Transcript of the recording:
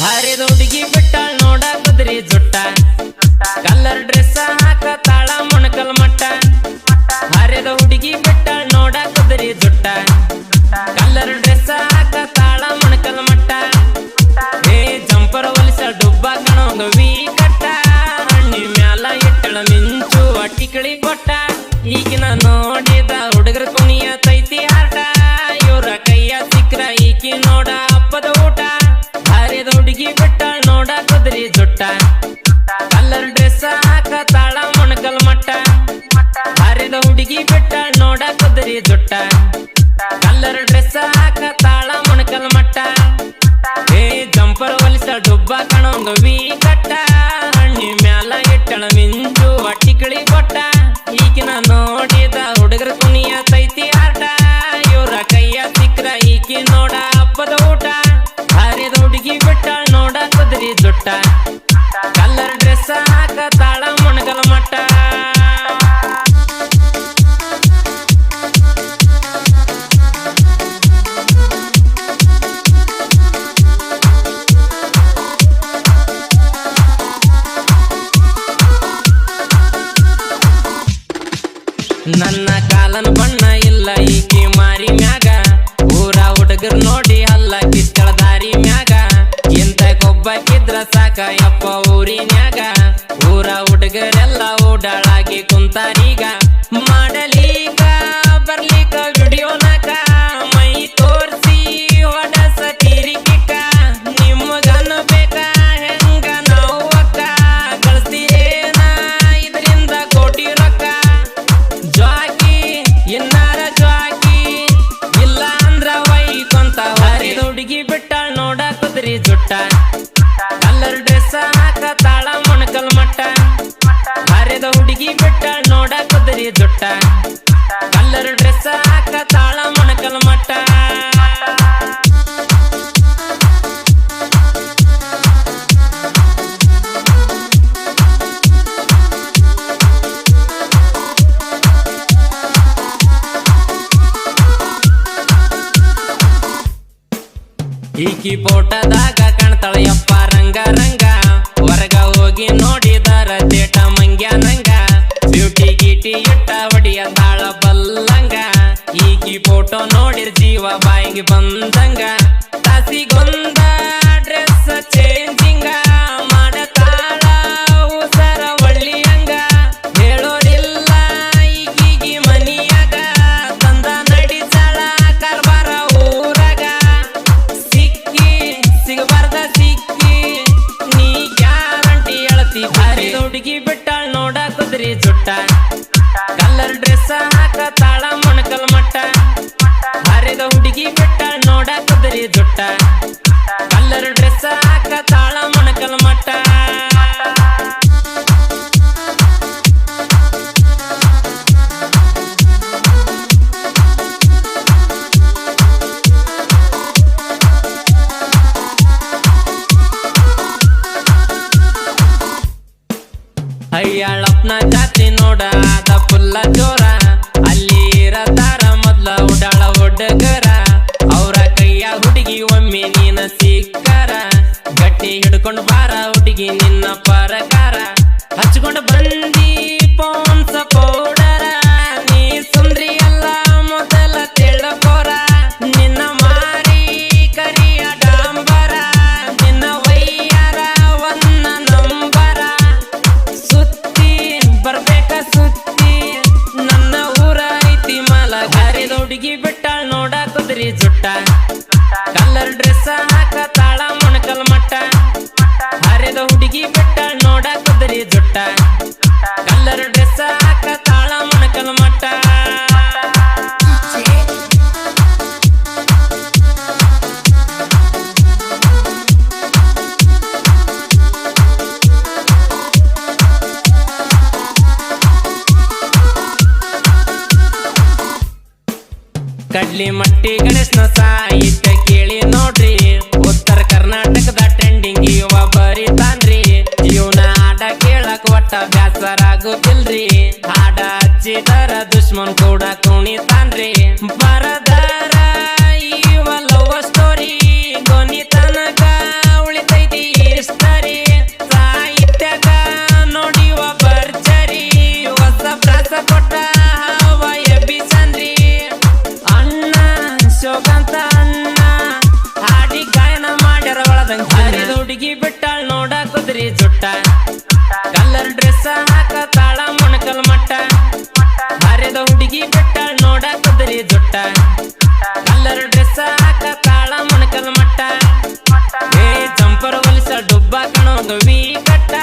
ಹರಿದ ಹುಡುಗಿ ಬಿಟ್ಟಾಳ್ ನೋಡ ಕುದ್ರಿ ಜುಟ್ಟ ಕಲರ್ ಡ್ರೆಸ್ ಹಾಕತಾಳ ಮೊಣಕಲ್ ಮಟ್ಟ ಹರಿದ ಹುಡುಗಿ ಬಿಟ್ಟಾಳ್ ನೋಡ ಕುದ್ರಿ ಜುಟ್ಟ ಕಲರ್ ಡ್ರೆಸ್ ಹಾಕತಾಳ ಮೊಣಕಲ್ ಮಟ್ಟ ಏ ಜಂಪರ್ ಹೊಲಿಸ ಡುಬ್ಬ ಕಣೋಂಗ ವಿ ಕಟ್ಟ ಹಣ್ಣಿ ಮ್ಯಾಲ ಇಟ್ಟಳ ಮಿಂಚು ಅಟ್ಟಿಕಳಿ ಕೊಟ್ಟ ಈಗಿನ ನೋಡಿದ ಹುಡುಗರ ಕುಣಿಯ ತೈತಿ ಆಟ ಇವ್ರ ಕೈಯ ಸಿಕ್ರ ಈಕಿ ನೋಡ ಹಬ್ಬದ ಊಟ ಹರಿದ ಹುಡುಗಿ ಬಿಟ್ಟಾಳ್ ನೋಡ ಕುದ್ರಿ ಜುಟ್ಟ ಕಲರ್ ಡ್ರೆಸ್ ಹಾಕತಾಳ ಮೊಣಕಲ್ ಮಟ್ಟ ಹರಿದ ಹುಡುಗಿ ಬಿಟ್ಟಾಳ್ ನೋಡ ಕುದ್ರಿ ಜುಟ್ಟ ಕಲರ್ ಡ್ರೆಸ್ ಹಾಕತಾಳ ಮೊಣಕಲ್ ಮಟ್ಟ ಏ ಜಂಪರ್ ಹೊಲಿಸ ಡುಬ್ಬ ಕಣೋಂಗ ವಿ ಕಟ್ಟ ಹಣ್ಣಿ ಮ್ಯಾಲ ಇಟ್ಟಳ ಮಿಂಚು ಅಟ್ಟಿಕಳಿ ಕೊಟ್ಟ ಈಗಿನ ನೋಡಿದ ಹುಡುಗರ ಕುಣಿಯ ತೈತಿ ಆಟ ಇವ್ರ ಕೈಯ ಸಿಕ್ರ ಈಕಿ ನೋಡ ಹಬ್ಬದ ಊಟ ಹರಿದ ಹುಡುಗಿ ಬಿಟ್ಟಾಳ್ ನೋಡ ಕುದ್ರಿ ಜುಟ್ಟ ಕಲರ್ ಡ್ರೆಸ್ ಹಾಕತಾಳ ಮೊಣಗಲ ಮಟ್ಟ ನನ್ನ ಕಾಲನ ಬಣ್ಣ ಇಲ್ಲ ಈಕಿ ಮಾರಿ ಮ್ಯಾಗ ಊರ ಹುಡುಗರ್ ನೋಡಿ ಹಲ್ಲ ಕಿತ್ತಳ ದಾರಿ ಮ್ಯಾಗ ಎಂತ ಕೊಬ್ಬಕ್ಕಿದ್ರ ಸಾಕ ಯಪ್ಪ ಊರಿನ್ಯಾಗ ಊರ ಹುಡುಗರೆಲ್ಲ ಓಡಾಳಾಗಿ ಕುಂತಾರೀಗ ಮಾಡಲೀಗ ಬರ್ಲಿಕ ವಿಡಿಯೋನಾಕ ಮೈ ತೋರ್ಸಿ ಹೊಡಸ ಕಿರಿಕಿಕ ನಿಮ್ಮಗನ ಬೇಕಾ ಹೆಂಗ ನಾವು ಅಕ್ಕ ಗಳಿಸ್ತೀರೇನ ಇದರಿಂದ ಕೋಟಿ ರೊಕ್ಕ ಜಾಕಿ ಇನ್ನಾರ ಜಾಕಿ ಇಲ್ಲ ಅಂದ್ರ ವೈಕೊಂತ ಹರಿದ ಹುಡುಗಿ ಬಿಟ್ಟಾಳ್ ನೋಡ ಕುದ್ರಿ ಜುಟ್ಟ ಕಲರ್ ಡ್ರೆಸ್ ಹಾಕತಾಳ ಮೊಣಕಲ್ ಮಟ್ಟ ಹರಿದ ಹುಡುಗಿ ಬಿಟ್ಟಾಳ್ ನೋಡ ಕುದ್ರಿ ಜುಟ್ಟ ಕಲರ್ ಡ್ರೆಸ್ ಹಾಕತಾಳ ಮೊಣಕಲ್ ಮಟ್ಟ ಈಕಿ ಫೋಟೋದಾಗ ಕಾಣ್ತಾಳ ಯಪ್ಪ ರಂಗ ರಂಗ ಹೊರಗ ಹೋಗಿ ನೋಡಿದರ ತೇಟ ಮಂಗ್ಯ ನಂಗ ಬ್ಯೂಟಿ ಗೀಟಿ ಇಟ್ಟ ಹೊಡಿಯ ತಾಳ ಬಲ್ಲಂಗ ಈಕಿ ಫೋಟೋ ನೋಡಿರ್ ಜೀವ ಬಾಯಿಗೆ ಬಂದಂಗ ತಾಸಿಗೊಂದ ಡ್ರೆಸ್ ಚೇಂಜಿಂಗ ಮಾಡತಾಳ ಉಸರ ಒಳ್ಳಿಯಂಗ ಹೇಳೋರಿಲ್ಲ ಈಗಿಗಿ ಮನಿಯಾಗ ತಂದ ನಡಿಸಾಳ ಕಾರ್ಬಾರ ಊರಾಗ ಸಿಗಬಾರ್ದ ಸಿಕ್ಕಿ ನೀ ಗ್ಯಾರಂಟಿ ಹೇಳ್ತಿ ಹರಿದ ಹುಡುಗಿ ಬಿಟ್ಟಾಳ್ ನೋಡ ಕುದ್ರಿ ಜುಟ್ಟ ಕಲರ್ ಡ್ರೆಸ್ ಹಾಕತಾಳ ಮೊಣಕಲ್ ಮಟ್ಟ ಹರಿದ ಹುಡುಗಿ ಬಿಟ್ಟಾಳ್ ನೋಡ ಕುದ್ರಿ ಜುಟ್ಟ ಕಲರ್ ಡ್ರೆಸ್ ಹಾಕತಾಳ ಮೊಣಕಲ್ ಮಟ್ಟ ಅಯ್ಯಾಳಪ್ಪನ ಜಾತಿ ನೋಡ ಅದ ಫುಲ್ಲ ಜೋರ ಅಲ್ಲಿ ಇರತಾರ ಮೊದ್ಲ ಉಡಾಳ ಹುಡುಗರ ಅವ್ರ ಕೈಯ ಹುಡುಗಿ ಒಮ್ಮೆ ನೀನ ಸಿಕ್ಕಾರ ಗಟ್ಟಿ ಹಿಡ್ಕೊಂಡು ಬಾರ ಹುಡುಗಿ ನಿನ್ನ ಪರಕಾರ ಹಚ್ಕೊಂಡು ಬಂದಿ ಪೋನ್ಸ ಪೌಡರ ನೀ ಸುಂದ್ರಿ ಅಲ್ಲ ಮೊದಲ ತಿಳ್ಕೋರ ನಿನ್ನ ಮಾರಿ ಕರಿಯ ಡಾಂಬರ ನಿನ್ನ ವೈಯಾರ ಒನ್ನ ನಂಬರ ಸುತ್ತಿ ಬರ್ಬೇಕ ಸುತ್ತಿ ನನ್ನ ಊರ ಐತಿ ಮಲ ಹರಿದ ಹುಡುಗಿ ಬಿಟ್ಟಾಳ್ ನೋಡ ಕುದ್ರಿ ಜುಟ್ಟ ಕಲರ್ ಡ್ರೆಸ್ ಹಾಕತಾಳ ಮೊಣಕಲ್ ಮಟ್ಟ ಹರಿದ ಹುಡುಗಿ ಬಿಟ್ಟಾಳ್ ನೋಡ ಕುದ್ರಿ ಜುಟ್ಟ ಕಲರ್ ಡ್ರೆಸ್ ಹಾಕತಾಳ ಮೊಣಕಲ್ ಮಟ್ಟ ಕಡ್ಲಿ ಮಟ್ಟಿ ಗಣೇಶನ ಸಾಹಿತ್ಯ ಕೇಳಿ ನೋಡ್ರಿ ಉತ್ತರ ಕರ್ನಾಟಕದ ಟ್ರೆಂಡಿಂಗ್ ಯುವ ಬರಿತಾನ್ರಿ ಜೀವನ ಆಟ ಕೇಳಕ್ ಒಟ್ಟ ಬ್ಯಾಸರಾಗುತ್ತಿಲ್ರಿ ಹಾಡ ಹಚ್ಚಿದರ ದುಶ್ಮನ ಹರಿದ ಹುಡುಗಿ ಬಿಟ್ಟಾಳ್ ನೋಡ ಕುದುರಿ ಜುಟ್ಟ ಕಲ್ಲರ್ ಡ್ರೆಸ್ ಹಾಕತಾಳ ಮೊಣಕಲ್ ಮಟ್ಟ ಏ ಜಂಪರ್ ಹೊಲಿಸ ಡುಬ್ಬ ಕಣೋದು ವಿ ಕಟ್ಟ